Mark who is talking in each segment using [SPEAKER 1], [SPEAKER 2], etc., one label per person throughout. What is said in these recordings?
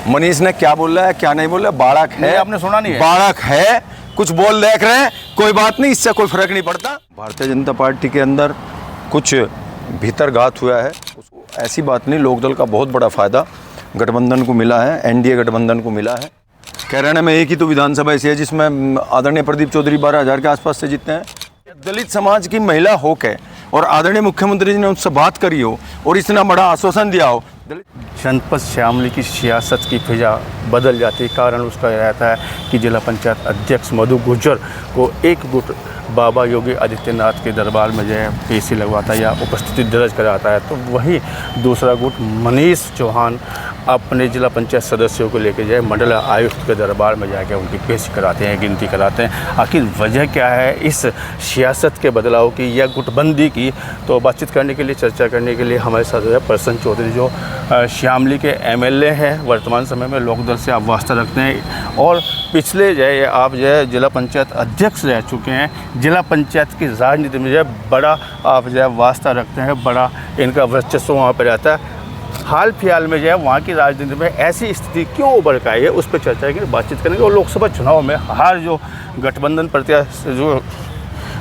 [SPEAKER 1] मनीष ने क्या बोल रहा है क्या नहीं बोल रहा है, बाड़क है,
[SPEAKER 2] आपने सुना नहीं है?
[SPEAKER 1] बाड़क है, कुछ बोल देख रहे हैं, कोई बात नहीं, इससे कोई फर्क नहीं पड़ता। भारतीय जनता पार्टी के अंदर कुछ भीतरघात हुआ है, ऐसी बात नहीं। लोकदल का बहुत बड़ा फायदा गठबंधन को मिला है, एनडीए गठबंधन को मिला है। कैराना में एक ही तो विधानसभा ऐसी है जिसमें आदरणीय प्रदीप चौधरी 12,000 के आसपास से जीतते हैं। दलित समाज की महिला होकर और आदरणीय मुख्यमंत्री जी ने उनसे बात करी हो और इतना बड़ा आश्वासन दिया हो।
[SPEAKER 2] जनपद शामली की सियासत की फिजा बदल जाती है। कारण उसका रहता है कि जिला पंचायत अध्यक्ष मधु गुर्जर को एक गुट बाबा योगी आदित्यनाथ के दरबार में जो है पेशी लगवाता है या उपस्थिति दर्ज कराता है, तो वही दूसरा गुट मनीष चौहान अपने जिला पंचायत सदस्यों को लेकर जाए मंडल आयुक्त के दरबार में जाकर उनकी पेशी कराते हैं, गिनती कराते हैं। आखिर वजह क्या है इस सियासत के बदलाव की या गुटबंदी की, तो बातचीत करने के लिए, चर्चा करने के लिए हमारे साथ जो है प्रसन्न चौधरी जो शामली के एमएलए हैं, वर्तमान समय में लोकदल से आप वास्ता रखते हैं और पिछले जो है आप जो है जिला पंचायत अध्यक्ष रह चुके हैं। जिला पंचायत की राजनीति में जो है बड़ा आप जो है वास्ता रखते हैं, बड़ा इनका वर्चस्व वहाँ पर रहता है। हाल फिलहाल में जो है वहाँ की राजनीति में ऐसी स्थिति क्यों उभर के आई है, उस पर चर्चा करेंगे, बातचीत करेंगे। और लोकसभा चुनाव में हार जो गठबंधन प्रत्याशी जो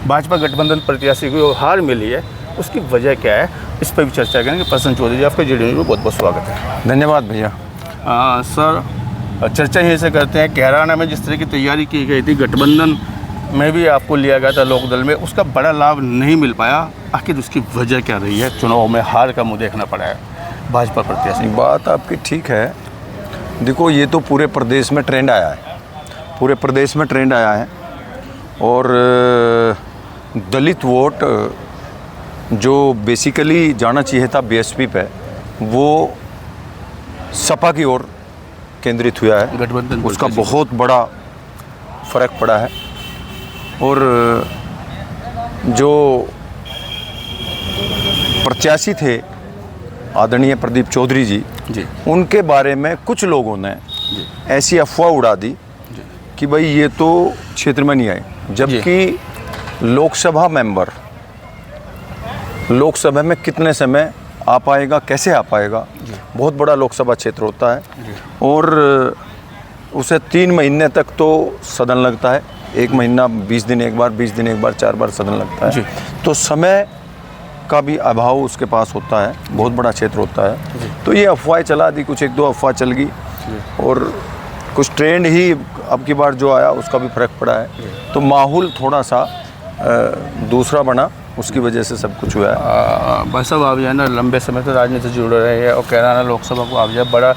[SPEAKER 2] भाजपा गठबंधन प्रत्याशी को हार मिली है, उसकी वजह क्या है, इस पर भी चर्चा करेंगे। प्रसन्न चौधरी जी, आपका जीडी न्यूज़ में बहुत बहुत स्वागत है।
[SPEAKER 1] धन्यवाद भैया।
[SPEAKER 2] सर, चर्चा यहीं से करते हैं। कैराना में जिस तरह की तैयारी की गई थी, गठबंधन में भी आपको लिया गया था लोकदल में, उसका बड़ा लाभ नहीं मिल पाया। आखिर उसकी वजह क्या रही है? चुनाव में हार का मुँह देखना पड़ा है भाजपा प्रत्याशी।
[SPEAKER 1] बात आपकी ठीक है। देखो, ये तो पूरे प्रदेश में ट्रेंड आया है, पूरे प्रदेश में ट्रेंड आया है और दलित वोट जो बेसिकली जाना चाहिए था बीएसपी पे, वो सपा की ओर केंद्रित हुआ है।
[SPEAKER 2] गठबंधन
[SPEAKER 1] उसका बहुत बड़ा फर्क पड़ा है। और जो प्रत्याशी थे आदरणीय प्रदीप चौधरी जी, उनके बारे में कुछ लोगों ने ऐसी अफवाह उड़ा दी कि भाई ये तो क्षेत्र में नहीं आए, जबकि लोकसभा मेंबर लोकसभा में कितने समय आ पाएगा, कैसे आ पाएगा, बहुत बड़ा लोकसभा क्षेत्र होता है और उसे 3 महीने तक तो सदन लगता है, 1 महीना 20 दिन एक बार, 20 दिन एक बार, 4 बार सदन लगता है। तो समय का भी अभाव उसके पास होता है, बहुत बड़ा क्षेत्र होता है। तो ये अफवाहें चला दी, कुछ 1-2 अफवाह चल गई और कुछ ट्रेंड ही अब की बार जो आया उसका भी फर्क पड़ा है। तो माहौल थोड़ा सा दूसरा बना, उसकी वजह से सब कुछ हुआ है।
[SPEAKER 2] भाई साहब, आप जो है ना लंबे समय से राजनीति से जुड़ रहे हैं और कैराना लोकसभा को आप जो है बड़ा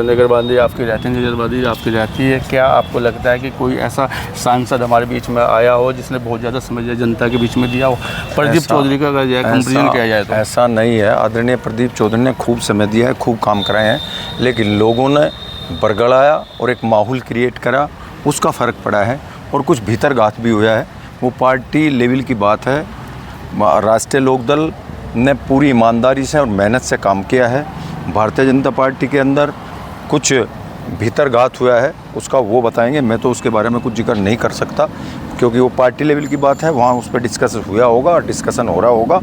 [SPEAKER 2] निगरानी आपकी रहती है, नज़रबाजी आपकी रहती है। क्या आपको लगता है कि कोई ऐसा सांसद हमारे बीच में आया हो जिसने बहुत ज़्यादा समय जनता के बीच में दिया हो? प्रदीप चौधरी का अगर कंपेरिजन किया जाए तो
[SPEAKER 1] ऐसा नहीं है। आदरणीय प्रदीप चौधरी ने खूब समय दिया है, खूब काम कराए हैं, लेकिन लोगों ने बरगड़ाया और एक माहौल क्रिएट करा, उसका फ़र्क पड़ा है और कुछ भीतरघात भी हुआ है। वो पार्टी लेवल की बात है। राष्ट्रीय लोकदल ने पूरी ईमानदारी से और मेहनत से काम किया है। भारतीय जनता पार्टी के अंदर कुछ भीतरघात हुआ है, उसका वो बताएंगे। मैं तो उसके बारे में कुछ जिक्र नहीं कर सकता क्योंकि वो पार्टी लेवल की बात है, वहाँ उस पर डिस्कस हुआ होगा, डिस्कशन हो रहा होगा,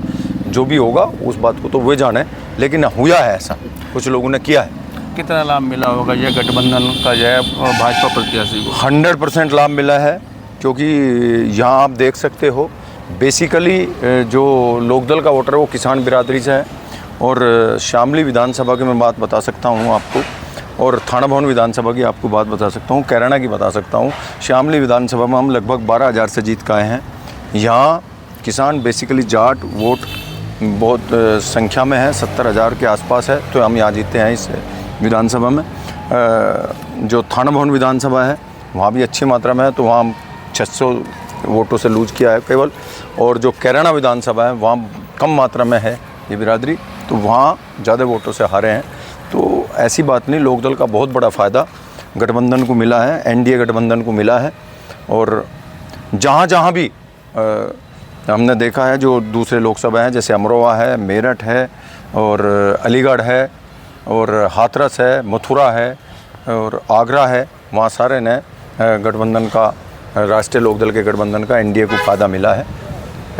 [SPEAKER 1] जो भी होगा उस बात को तो वे जाने, लेकिन हुआ है ऐसा, कुछ लोगों ने किया है।
[SPEAKER 2] कितना लाभ मिला होगा यह गठबंधन का जो है भाजपा प्रत्याशी को?
[SPEAKER 1] 100% लाभ मिला है, क्योंकि यहाँ आप देख सकते हो बेसिकली जो लोकदल का वोटर है वो किसान बिरादरी से है। और शामली विधानसभा की मैं बात बता सकता हूँ आपको, और थाना भवन विधानसभा की आपको बात बता सकता हूँ, कैराना की बता सकता हूँ। शामली विधानसभा में हम लगभग 12,000 से जीत के आए हैं। यहाँ किसान बेसिकली जाट वोट बहुत संख्या में है, 70,000 के आसपास है, तो हम यहाँ जीते हैं इस विधानसभा में। जो थाना भवन विधानसभा है वहाँ भी अच्छी मात्रा में है, तो वहाँ 600 वोटों से लूज किया है केवल। और जो कैराना विधानसभा है वहाँ कम मात्रा में है ये बिरादरी, तो वहाँ ज़्यादा वोटों से हारे हैं। तो ऐसी बात नहीं, लोकदल का बहुत बड़ा फ़ायदा गठबंधन को मिला है, एनडीए गठबंधन को मिला है। और जहाँ जहाँ भी हमने देखा है जो दूसरे लोकसभा हैं, जैसे अमरोहा है, मेरठ है और अलीगढ़ है और हाथरस है, मथुरा है और आगरा है, वहाँ सारे ने गठबंधन का, राष्ट्रीय लोकदल के गठबंधन का एनडीए को फ़ायदा मिला है।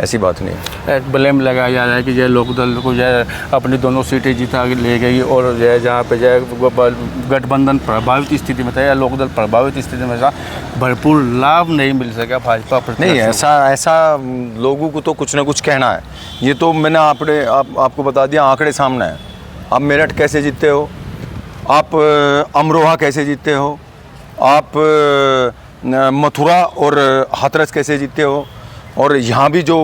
[SPEAKER 1] ऐसी बात नहीं है।
[SPEAKER 2] ब्लेम लगाया जा रहा है कि जो है लोकदल को जो है अपनी दोनों सीटें जिता के ले गई और जो है जहाँ पे जो है गठबंधन प्रभावित स्थिति में था या लोकदल प्रभावित स्थिति में था, भरपूर लाभ नहीं मिल सका भाजपा
[SPEAKER 1] नहीं, ऐसा लोगों को तो कुछ ना कुछ कहना है। ये तो मैंने आपको बता दिया, आंकड़े सामने हैं। आप मेरठ कैसे जीतते हो, आप अमरोहा कैसे जीतते हो, आप मथुरा और हाथरस कैसे जीतते हो, और यहाँ भी जो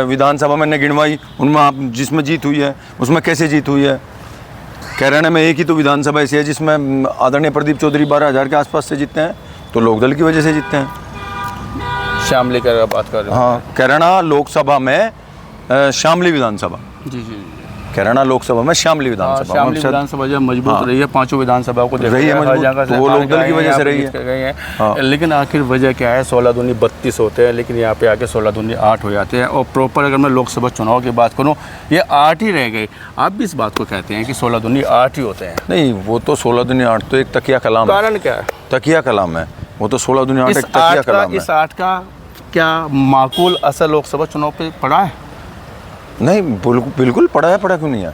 [SPEAKER 1] विधानसभा मैंने गिनवाई उनमें आप जिसमें जीत हुई है उसमें कैसे जीत हुई है। कैराना में एक ही तो विधानसभा ऐसी है जिसमें आदरणीय प्रदीप चौधरी 12,000 के आसपास से जीतते हैं, तो लोकदल की वजह से जीतते हैं।
[SPEAKER 2] शामली का बात कर रहे हैं।
[SPEAKER 1] हाँ, कैराना लोकसभा में शामली विधानसभा,
[SPEAKER 2] जी
[SPEAKER 1] कैराना लोकसभा में शामली विधानसभा,
[SPEAKER 2] शामली विधानसभा जो मजबूत रही है, पांचों विधानसभा को
[SPEAKER 1] रही है मजबूत, तो वो लोकदल की वजह से रही है। हाँ।
[SPEAKER 2] लेकिन आखिर वजह क्या है, 16 दूनी 32 होते हैं, लेकिन यहाँ पे आके 16 दूनी 8 हो जाते हैं। और प्रॉपर अगर मैं लोकसभा चुनाव की बात करूँ, ये 8 ही रह गए। आप भी इस बात को कहते हैं कि 16 दूनी 8 ही होते हैं।
[SPEAKER 1] नहीं, वो तो 16 दूनी 8 तो एक तकिया कलाम है।
[SPEAKER 2] कारण क्या है?
[SPEAKER 1] तकिया कलाम है वो तो। 16 दूनी 8 एक तकिया कलाम है।
[SPEAKER 2] इस 8 का क्या माकूल असर लोकसभा चुनाव पे पड़ा है?
[SPEAKER 1] नहीं, बिल्कुल पड़ा क्यों नहीं है।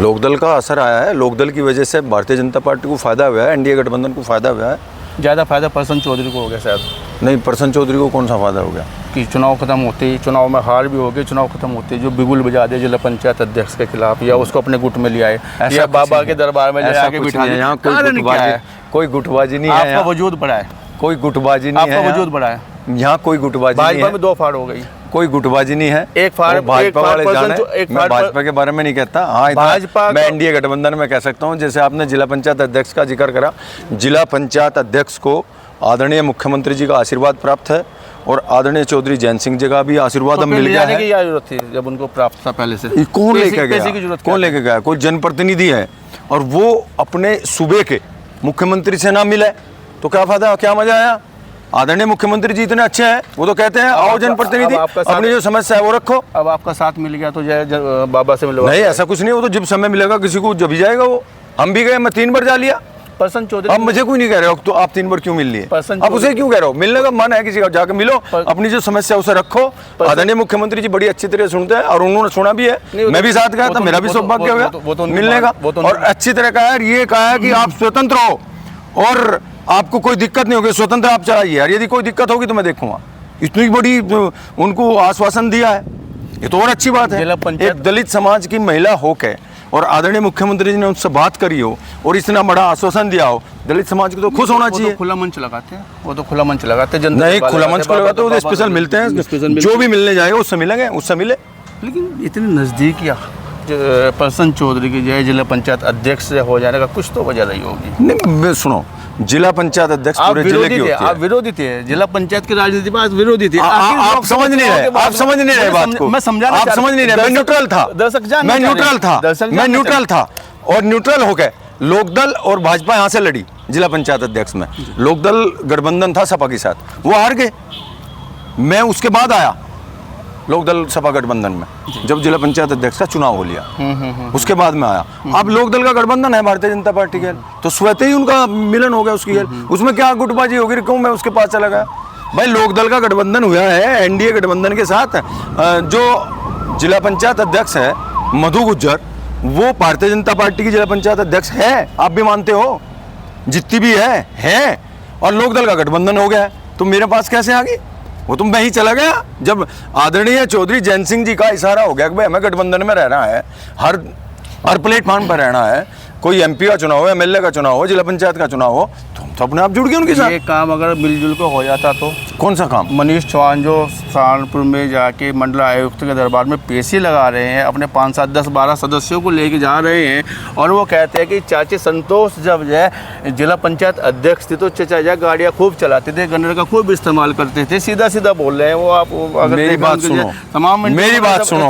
[SPEAKER 1] लोकदल का असर आया है, लोकदल की वजह से भारतीय जनता पार्टी को फायदा हुआ है, एनडीए गठबंधन को फायदा हुआ है।
[SPEAKER 2] ज़्यादा फायदा प्रसन्न चौधरी को हो गया शायद।
[SPEAKER 1] नहीं, प्रसन्न चौधरी को कौन सा फायदा हो गया
[SPEAKER 2] कि चुनाव खत्म होते ही, चुनाव में हार भी हो गई, चुनाव खत्म होते ही जो बिगुल बजा दे जिला पंचायत अध्यक्ष के खिलाफ, या उसको अपने गुट में ले आए, या बाबा के दरबार में ले आके बिठा दिया।
[SPEAKER 1] यहाँ कोई गुटबाजी नहीं है।
[SPEAKER 2] आपका वजूद बढ़ा है,
[SPEAKER 1] कोई गुटबाजी नहीं है।
[SPEAKER 2] आपका वजूद बढ़ा है।
[SPEAKER 1] यहाँ कोई गुटबाजी नहीं है।
[SPEAKER 2] भाजपा में 2 फाड़ हो गई,
[SPEAKER 1] कोई गुटबाजी नहीं है।
[SPEAKER 2] एक फाड़
[SPEAKER 1] भाजपा वाले जाने, मैं
[SPEAKER 2] फाड़
[SPEAKER 1] भाजपा के बारे में नहीं कहता। हाँ, भाजपा मैं एनडीए गठबंधन में कह सकता हूँ। जैसे आपने जिला पंचायत अध्यक्ष का जिक्र करा, जिला पंचायत अध्यक्ष को आदरणीय मुख्यमंत्री जी का आशीर्वाद प्राप्त है और आदरणीय चौधरी जैन सिंह जी का भी आशीर्वाद अब मिल गया है।
[SPEAKER 2] क्या जरूरत थी जब उनको प्राप्त था पहले से?
[SPEAKER 1] कौन लेके गया? कौन लेके गया? कोई जनप्रतिनिधि है और वो अपने सूबे के मुख्यमंत्री से ना मिले तो क्या फायदा, क्या मजा आया? आदरणीय मुख्यमंत्री जी इतने अच्छे हैं, वो तो कहते हैं आओ जनप्रतिनिधि, अपनी जो समस्या है वो रखो।
[SPEAKER 2] अब आपका साथ मिल गया तो बाबा से मिलो?
[SPEAKER 1] नहीं, ऐसा कुछ नहीं। वो तो जब समय मिलेगा किसी को जब ही जाएगा वो। हम भी गए, मैं 3 बार जा लिया।
[SPEAKER 2] प्रसन्न चौधरी,
[SPEAKER 1] अब मुझे कोई नहीं कह रहे हो तो आप 3 बार क्यों मिल लिए? आप उसे क्यों कह रहे हो? मिलने का मन है किसी का, जाकर मिलो, अपनी जो समस्या उसे रखो। आदरणीय मुख्यमंत्री जी बड़ी अच्छी तरह सुनते हैं और उन्होंने सुना भी है। मैं भी साथ गया था, मेरा भी सौभाग्य हो गया मिलने का। और अच्छी तरह कहा है, ये कहा है कि आप स्वतंत्र हो और आपको कोई दिक्कत नहीं होगी, स्वतंत्र आप चलाइए, और यदि कोई दिक्कत होगी तो मैं देखूंगा। इतनी बड़ी उनको आश्वासन दिया है, ये तो और अच्छी बात है। एक दलित समाज की महिला होके और आदरणीय मुख्यमंत्री जी ने उनसे बात करी हो और इतना बड़ा आश्वासन दिया हो, दलित समाज को तो खुश होना चाहिए।
[SPEAKER 2] खुला मंच लगाते हैं, वो तो खुला मंच लगाते हैं।
[SPEAKER 1] नहीं, खुला मंच को लगाते हो तो स्पेशल मिलते हैं, जो भी मिलने जाएगा उससे मिलेंगे, उससे मिले।
[SPEAKER 2] लेकिन इतनी नज़दीकियाँ प्रसन्न चौधरी की जो जिला पंचायत अध्यक्ष से हो जाने का कुछ तो वजह रही होगी।
[SPEAKER 1] नहीं, सुनो, जिला पंचायत अध्यक्ष पूरे जिले की होती है।
[SPEAKER 2] आप विरोधी थे, जिला पंचायत की राजनीति में विरोधी थे।
[SPEAKER 1] आप समझ नहीं रहे, आप समझ नहीं रहे बात को।
[SPEAKER 2] मैं समझाना,
[SPEAKER 1] आप समझ नहीं रहे। मैं न्यूट्रल था, मैं न्यूट्रल था और न्यूट्रल हो गए। लोकदल और भाजपा यहाँ से लड़ी जिला पंचायत अध्यक्ष में। लोकदल गठबंधन था सपा के साथ, वो हार गए। मैं उसके बाद आया लोकदल सपा गठबंधन में, जब जिला पंचायत अध्यक्ष का चुनाव हो लिया, उसके बाद में आया। अब लोकदल का गठबंधन है भारतीय जनता पार्टी के, तो स्वतः ही उनका मिलन हो गया उसकी। उसमें क्या गुटबाजी होगी? क्यों मैं उसके पास चला गया? भाई, लोकदल का गठबंधन हुआ है एनडीए गठबंधन के साथ। जो जिला पंचायत अध्यक्ष है मधु गुज्जर, वो भारतीय जनता पार्टी की जिला पंचायत अध्यक्ष है, आप भी मानते हो, जितनी भी है। और लोकदल का गठबंधन हो गया, तो मेरे पास कैसे आ गई? वो तो मैं ही चला गया जब आदरणीय चौधरी जैन सिंह जी का इशारा हो गया कि भाई हमें गठबंधन में रहना है, हर प्लेटफॉर्म पर रहना है। कोई एमपी का चुनाव हो, एमएलए का चुनाव हो, जिला पंचायत का चुनाव हो, तो अपने आप जुड़ गए उनके साथ।
[SPEAKER 2] ये काम अगर मिलजुल कर हो जाता तो?
[SPEAKER 1] कौन सा काम?
[SPEAKER 2] मनीष चौहान जो सहारनपुर में जाके मंडल आयुक्त के दरबार में पेशी लगा रहे हैं, अपने 5, 7, 10, 12 सदस्यों को लेके जा रहे हैं, और वो कहते हैं कि चाचे संतोष जब जो जिला पंचायत अध्यक्ष थे तो चचा जा गाड़ियाँ खूब चलाते थे, गन्नर का खूब इस्तेमाल करते थे। सीधा सीधा बोल रहे हैं वो। आप अगर
[SPEAKER 1] मेरी बात सुनो,
[SPEAKER 2] तमाम
[SPEAKER 1] मेरी बात सुनो,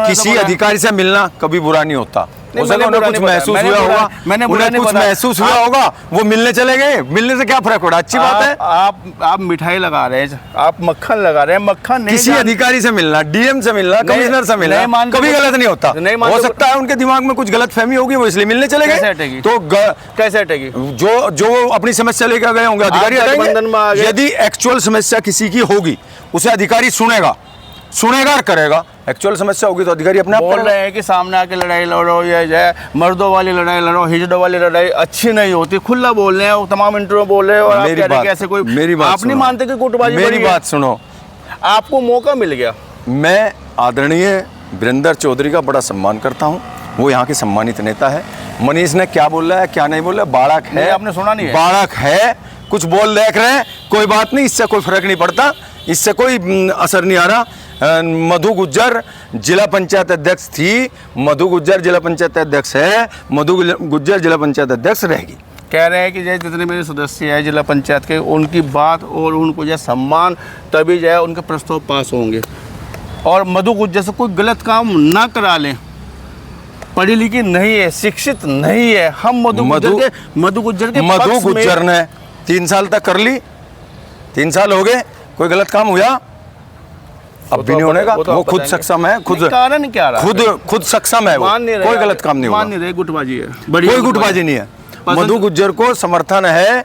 [SPEAKER 1] किसी अधिकारी से मिलना कभी बुरा नहीं होता।
[SPEAKER 2] नहीं,
[SPEAKER 1] हो सकता
[SPEAKER 2] मैंने
[SPEAKER 1] उन्हें कुछ
[SPEAKER 2] बुरा नहीं
[SPEAKER 1] महसूस
[SPEAKER 2] बताया,
[SPEAKER 1] हुआ
[SPEAKER 2] मैंने
[SPEAKER 1] होगा,
[SPEAKER 2] मैंने बुरा
[SPEAKER 1] उन्हें
[SPEAKER 2] नहीं
[SPEAKER 1] कुछ
[SPEAKER 2] बताया।
[SPEAKER 1] महसूस हुआ होगा, वो मिलने चले गए, मिलने से क्या फर्क पड़ा, अच्छी बात है।
[SPEAKER 2] आप मिठाई लगा रहे हैं, आप मक्खन लगा रहे हैं, मक्खन नहीं
[SPEAKER 1] किसी अधिकारी से मिलना, डीएम से मिलना, कमिश्नर से मिलना
[SPEAKER 2] नहीं मानते
[SPEAKER 1] कभी
[SPEAKER 2] तो-
[SPEAKER 1] गलत नहीं होता।
[SPEAKER 2] नहीं मानते
[SPEAKER 1] हो
[SPEAKER 2] तो-
[SPEAKER 1] सकता है उनके दिमाग में कुछ गलत फहमी होगी, वो इसलिए मिलने चले
[SPEAKER 2] कैसे
[SPEAKER 1] गए।
[SPEAKER 2] हटेगी?
[SPEAKER 1] तो
[SPEAKER 2] कैसे हटेगी?
[SPEAKER 1] जो अपनी समस्या लेकर गए होंगे अधिकारी
[SPEAKER 2] गठबंधन में आ
[SPEAKER 1] हटाएंगे।
[SPEAKER 2] गए।
[SPEAKER 1] यदि एक्चुअल समस्या किसी की होगी उसे अधिकारी सुनेगा और करेगा। एक्चुअल समस्या होगी तो अधिकारी अपने आप
[SPEAKER 2] बोल
[SPEAKER 1] करेगा।
[SPEAKER 2] रहे हैं कि सामने आके लड़ाई लड़ो, या जो मर्दों वाली लड़ाई लड़ो, हिजड़ों वाली लड़ाई अच्छी नहीं होती, खुला बोल रहे हैं, वो तमाम इंटरव्यू बोल रहे हैं, और आप कह रहे हैं कि ऐसे कोई,
[SPEAKER 1] मेरी बात
[SPEAKER 2] आप नहीं
[SPEAKER 1] सुनो।
[SPEAKER 2] मानते कि गुटबाजी
[SPEAKER 1] मेरी
[SPEAKER 2] बड़ी है?
[SPEAKER 1] बात सुनो,
[SPEAKER 2] आपको मौका मिल गया।
[SPEAKER 1] मैं आदरणीय वीरेंद्र चौधरी का बड़ा सम्मान करता हूँ, वो यहाँ के सम्मानित नेता है। मनीष ने क्या बोला है क्या नहीं बोला, बाड़क
[SPEAKER 2] नहीं,
[SPEAKER 1] है,
[SPEAKER 2] आपने सुना नहीं है?
[SPEAKER 1] बाड़क है, कुछ बोल देख रहे हैं, कोई बात नहीं, इससे कोई फर्क नहीं पड़ता, इससे कोई असर नहीं आ रहा। मधु गुज्जर जिला पंचायत अध्यक्ष थी, मधु गुज्जर जिला पंचायत अध्यक्ष है, मधु गुज्जर जिला पंचायत अध्यक्ष रहेगी।
[SPEAKER 2] कह रहे हैं कि जो जितने मेरे सदस्य हैं जिला पंचायत के, उनकी बात और उनको जो सम्मान, तभी जो है उनके प्रस्ताव पास होंगे। और मधु गुज्जर से कोई गलत काम ना करा लें, पढ़ी लिखी नहीं है, शिक्षित नहीं है, हम मधु गुज्जर के
[SPEAKER 1] मधु
[SPEAKER 2] पक्ष में-
[SPEAKER 1] गुज्जर ने 3 साल तक कर ली, 3 साल हो गए, कोई गलत काम हुआ? अब भी नहीं होने का, वो खुद सक्षम है, खुद
[SPEAKER 2] कारण क्या रहा?
[SPEAKER 1] खुद सक्षम है, वो
[SPEAKER 2] मान नहीं रहे,
[SPEAKER 1] कोई गलत काम नहीं
[SPEAKER 2] मान
[SPEAKER 1] होगा,
[SPEAKER 2] नहीं रहे, गुटबाजी है,
[SPEAKER 1] कोई गुटबाजी नहीं है। मधु गुज्जर को समर्थन है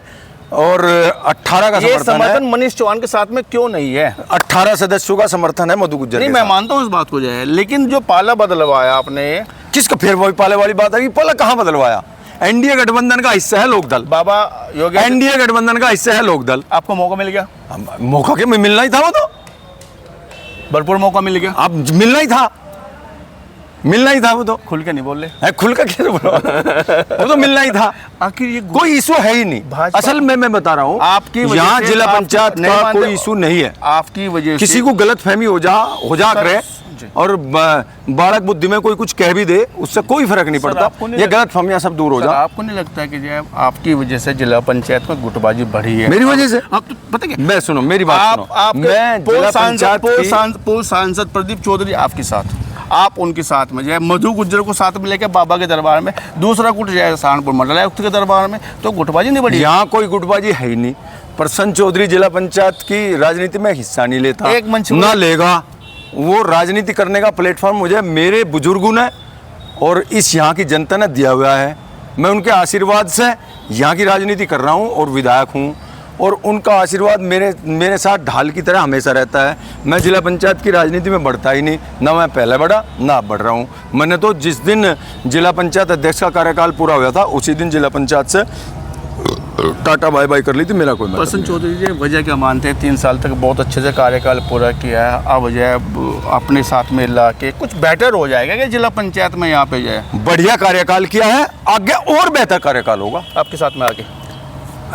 [SPEAKER 1] और 18 का
[SPEAKER 2] ये
[SPEAKER 1] समर्थन
[SPEAKER 2] समर्थन
[SPEAKER 1] है,
[SPEAKER 2] मनीष चौहान के साथ में क्यों नहीं है?
[SPEAKER 1] 18 सदस्यों का समर्थन है मधु गुज्जर
[SPEAKER 2] नहीं,
[SPEAKER 1] के
[SPEAKER 2] मैं
[SPEAKER 1] साथ।
[SPEAKER 2] मानता हूँ इस बात को जो है, लेकिन जो पाला बदलवाया आपने,
[SPEAKER 1] किसका फिर वही पाले वाली बात है कि पाला कहाँ बदलवाया? एनडीए गठबंधन का हिस्सा है लोकदल,
[SPEAKER 2] बाबा योगी
[SPEAKER 1] एनडीए गठबंधन का हिस्सा है लोकदल।
[SPEAKER 2] आपको मौका मिल गया,
[SPEAKER 1] मौका के में मिलना ही था, वो तो
[SPEAKER 2] भरपूर मौका मिल गया,
[SPEAKER 1] अब मिलना ही था, मिलना ही था, वो तो
[SPEAKER 2] खुल के नहीं बोल रहे।
[SPEAKER 1] है, खुल कर कैसे बोला? वो तो मिलना ही था,
[SPEAKER 2] आखिर ये
[SPEAKER 1] कोई इशू है ही नहीं।
[SPEAKER 2] भाजपा-
[SPEAKER 1] असल में मैं बता रहा हूँ,
[SPEAKER 2] आपकी वजह
[SPEAKER 1] यहाँ
[SPEAKER 2] से
[SPEAKER 1] जिला
[SPEAKER 2] आप
[SPEAKER 1] पंचायत
[SPEAKER 2] नहीं
[SPEAKER 1] का
[SPEAKER 2] मानते-
[SPEAKER 1] कोई इशू नहीं है,
[SPEAKER 2] आपकी वजह से
[SPEAKER 1] किसी को गलत फहमी हो जा करे
[SPEAKER 2] जी।
[SPEAKER 1] और बालक बुद्धि में कोई कुछ कह भी दे, उससे कोई फर्क नहीं
[SPEAKER 2] सर,
[SPEAKER 1] पड़ता,
[SPEAKER 2] आपको नहीं
[SPEAKER 1] ये
[SPEAKER 2] लग-
[SPEAKER 1] गलत फहमियां सब दूर हो
[SPEAKER 2] सर,
[SPEAKER 1] जा।
[SPEAKER 2] आपको नहीं लगता कि जो है आपकी वजह से जिला पंचायत में गुटबाजी बढ़ी है?
[SPEAKER 1] मेरी वजह से?
[SPEAKER 2] आप तो पता क्या,
[SPEAKER 1] मैं सुनो, मेरी बात सुनो, मैं जिला पंचायत की
[SPEAKER 2] पूर्व सांसद प्रदीप चौधरी आपके साथ, आप उनके साथ में जो है मधु गुज्जर को साथ में लेकर बाबा के दरबार में, दूसरा गुट जो है सहारनपुर मंडल आयुक्त के दरबार में, तो गुटबाजी नहीं बढ़ी?
[SPEAKER 1] यहाँ कोई गुटबाजी है ही नहीं। प्रसन्न चौधरी जिला पंचायत की राजनीति में हिस्सा नहीं लेता,
[SPEAKER 2] एक मंच
[SPEAKER 1] ना लेगा। वो राजनीति करने का प्लेटफॉर्म मुझे मेरे बुजुर्गों ने और इस यहाँ की जनता ने दिया हुआ है। मैं उनके आशीर्वाद से यहाँ की राजनीति कर रहा हूँ और विधायक हूँ, और उनका आशीर्वाद मेरे साथ ढाल की तरह हमेशा रहता है। मैं जिला पंचायत की राजनीति में बढ़ता ही नहीं, ना मैं पहले बढ़ा ना अब बढ़ रहा हूँ। मैंने तो जिस दिन जिला पंचायत अध्यक्ष का कार्यकाल पूरा हुआ था उसी दिन जिला पंचायत से टाटा बाय बाय कर ली थी, मेरा कोई मतलब
[SPEAKER 2] प्रसन्न चौधरी जी वजह क्या मानते हैं? 3 साल तक बहुत अच्छे से कार्यकाल पूरा किया है, अब जो है अपने साथ में ला के कुछ बेटर हो जाएगा कि जिला पंचायत में यहाँ पे जो है
[SPEAKER 1] नहीं। बढ़िया कार्यकाल किया है, आगे और बेहतर कार्यकाल होगा।
[SPEAKER 2] आपके साथ में आके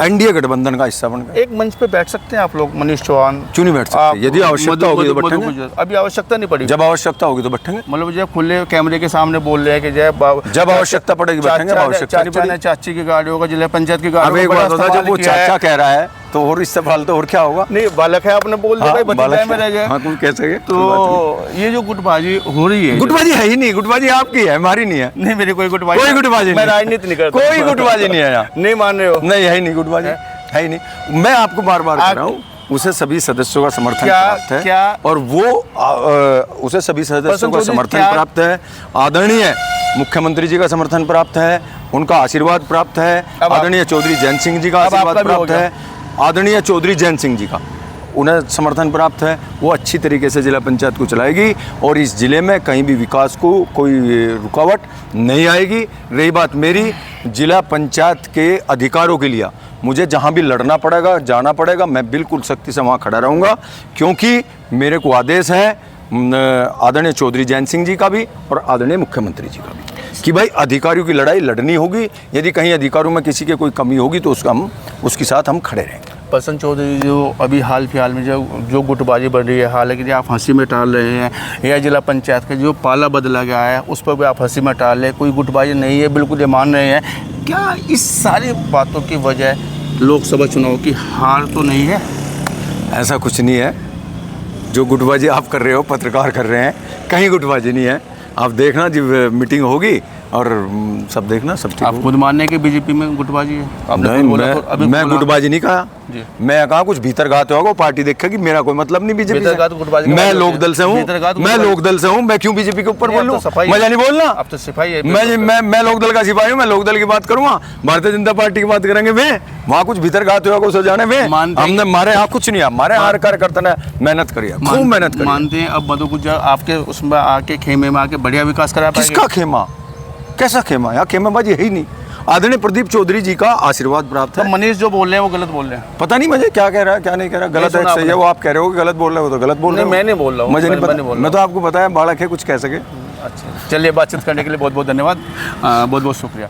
[SPEAKER 1] एनडीए गठबंधन का हिस्सा बन गए,
[SPEAKER 2] एक मंच पे बैठ सकते हैं आप लोग, मनीष चौहान,
[SPEAKER 1] क्यों नहीं बैठ
[SPEAKER 2] आप,
[SPEAKER 1] सकते? यदि आवश्यकता होगी तो
[SPEAKER 2] मधु
[SPEAKER 1] बैठेंगे,
[SPEAKER 2] गुज्जर। अभी आवश्यकता नहीं पड़ी,
[SPEAKER 1] जब आवश्यकता होगी तो बैठेंगे,
[SPEAKER 2] मतलब जो खुले कैमरे के सामने बोल रहे हैं कि
[SPEAKER 1] जब आवश्यकता पड़ेगी बैठेंगे, आवश्यकता नहीं
[SPEAKER 2] चाचा ने
[SPEAKER 1] पड़ेगी।
[SPEAKER 2] चाची की गाड़ी होगा, जिला पंचायत की गाड़ी
[SPEAKER 1] अब एक
[SPEAKER 2] होगा,
[SPEAKER 1] बात
[SPEAKER 2] बड़ा
[SPEAKER 1] होता है, जब
[SPEAKER 2] इस्तेमाल
[SPEAKER 1] वो
[SPEAKER 2] किया है।
[SPEAKER 1] चाचा कह रहा है तो और इससे फाल तो और क्या होगा?
[SPEAKER 2] नहीं, बालक है, आपने बोल दिया
[SPEAKER 1] हाँ,
[SPEAKER 2] भाई,
[SPEAKER 1] बालक
[SPEAKER 2] भतीजा में रह जाए।
[SPEAKER 1] हाँ, तुम कह सके
[SPEAKER 2] तो ये जो गुटबाजी हो रही है,
[SPEAKER 1] गुटबाजी है ही नहीं, गुटबाजी आपकी है, हमारी नहीं है।
[SPEAKER 2] नहीं मेरी कोई गुटबाजी,
[SPEAKER 1] कोई गुटबाजी
[SPEAKER 2] मैं
[SPEAKER 1] नहीं,
[SPEAKER 2] राजनीति नहीं करता,
[SPEAKER 1] कोई गुटबाजी नहीं है यहाँ,
[SPEAKER 2] नहीं मान रहे हो?
[SPEAKER 1] नहीं है ही नहीं, गुटबाजी है ही नहीं। मैं आपको बार बार कह रहा हूँ, उसे सभी सदस्यों का समर्थन प्राप्त है, और वो उसे सभी सदस्यों का समर्थन प्राप्त है, आदरणीय मुख्यमंत्री जी का समर्थन प्राप्त है, उनका आशीर्वाद प्राप्त है, आदरणीय चौधरी जैन सिंह जी का आशीर्वाद प्राप्त है, आदरणीय चौधरी जैन सिंह जी का उन्हें समर्थन प्राप्त है। वो अच्छी तरीके से जिला पंचायत को चलाएगी और इस जिले में कहीं भी विकास को कोई रुकावट नहीं आएगी। रही बात मेरी जिला पंचायत के अधिकारों के लिए, मुझे जहाँ भी लड़ना पड़ेगा, जाना पड़ेगा, मैं बिल्कुल सख्ती से वहाँ खड़ा रहूँगा, क्योंकि मेरे को आदेश है आदरणीय चौधरी जैन सिंह जी का भी और आदरणीय मुख्यमंत्री जी का भी कि भाई अधिकारियों की लड़ाई लड़नी होगी। यदि कहीं अधिकारियों में किसी के कोई कमी होगी तो उसके साथ हम खड़े रहेंगे।
[SPEAKER 2] प्रसन्न चौधरी जो अभी हाल फिलहाल में जो गुटबाजी बढ़ रही है, हालांकि जो आप हंसी में टाल रहे हैं, या जिला पंचायत का जो पाला बदला गया है उस पर भी आप हंसी में टाल रहे हैं, कोई गुटबाजी नहीं है, बिल्कुल ये मान रहे हैं। क्या इस सारी बातों की वजह लोकसभा चुनाव की हार तो नहीं है?
[SPEAKER 1] ऐसा कुछ नहीं है, जो गुटबाजी आप कर रहे हो, पत्रकार कर रहे हैं, कहीं गुटबाजी नहीं है। आप देखना जब मीटिंग होगी और सब देखना सब ठीक
[SPEAKER 2] आप
[SPEAKER 1] होगा।
[SPEAKER 2] खुद मानने के बीजेपी में गुटबाजी है? आपने
[SPEAKER 1] नहीं,
[SPEAKER 2] खुद बोला तो अभी
[SPEAKER 1] मैं
[SPEAKER 2] बोला।
[SPEAKER 1] गुटबाजी नहीं कहा।
[SPEAKER 2] जी।
[SPEAKER 1] मैं कहा कुछ भीतर घात होगा, वो पार्टी देखेगी, मेरा कोई मतलब नहीं बीजेपी
[SPEAKER 2] भीतरघात गुटबाजी का
[SPEAKER 1] मैं
[SPEAKER 2] मतलब
[SPEAKER 1] लोकदल से हूँ,
[SPEAKER 2] भीतरघात
[SPEAKER 1] मैं
[SPEAKER 2] गुटबाजी।
[SPEAKER 1] लोकदल से हूँ, मैं क्यों बीजेपी के ऊपर
[SPEAKER 2] नहीं, अब
[SPEAKER 1] बोलूँ?
[SPEAKER 2] तो सफाई
[SPEAKER 1] मजा नहीं बोलना।
[SPEAKER 2] अब तो सिपाही है।
[SPEAKER 1] मैं लोकदल का सिपाही हूँ, मैं लोकदल की बात करूँगा, भारतीय जनता पार्टी की बात करेंगे वे, वहाँ कुछ भीतर घात होगा कुछ हो जाने वे।
[SPEAKER 2] मानते हैं
[SPEAKER 1] हमने हमारे यहाँ कुछ नहीं है, हमारे यहाँ कार्यकर्ता ने मेहनत करी है, खूब मेहनत करी है।
[SPEAKER 2] मानते हैं अब मधु गुज्जर आपके उसमें आके खेमे में आके बढ़िया विकास करा पाएंगे?
[SPEAKER 1] किसका खेमा, कैसा खेमा? यहाँ खेमाबाजी है ही नहीं। आदरणीय प्रदीप चौधरी जी का आशीर्वाद प्राप्त
[SPEAKER 2] तो
[SPEAKER 1] है।
[SPEAKER 2] मनीष जो बोल रहे हैं वो गलत बोल रहे हैं।
[SPEAKER 1] पता नहीं मुझे क्या कह रहा है क्या नहीं कह रहा, गलत है
[SPEAKER 2] सुना
[SPEAKER 1] सही है, वो आप कह रहे हो कि गलत बोल रहे हो तो गलत बोल रहे
[SPEAKER 2] नहीं,
[SPEAKER 1] हो।
[SPEAKER 2] मैं नहीं बोल रहा हूँ,
[SPEAKER 1] मुझे नहीं
[SPEAKER 2] मैं नहीं बोल
[SPEAKER 1] पता,
[SPEAKER 2] रहा
[SPEAKER 1] मैं तो आपको बताया बालक है कुछ कह सके।
[SPEAKER 2] अच्छा, चलिए बातचीत करने के लिए बहुत बहुत धन्यवाद, बहुत बहुत शुक्रिया।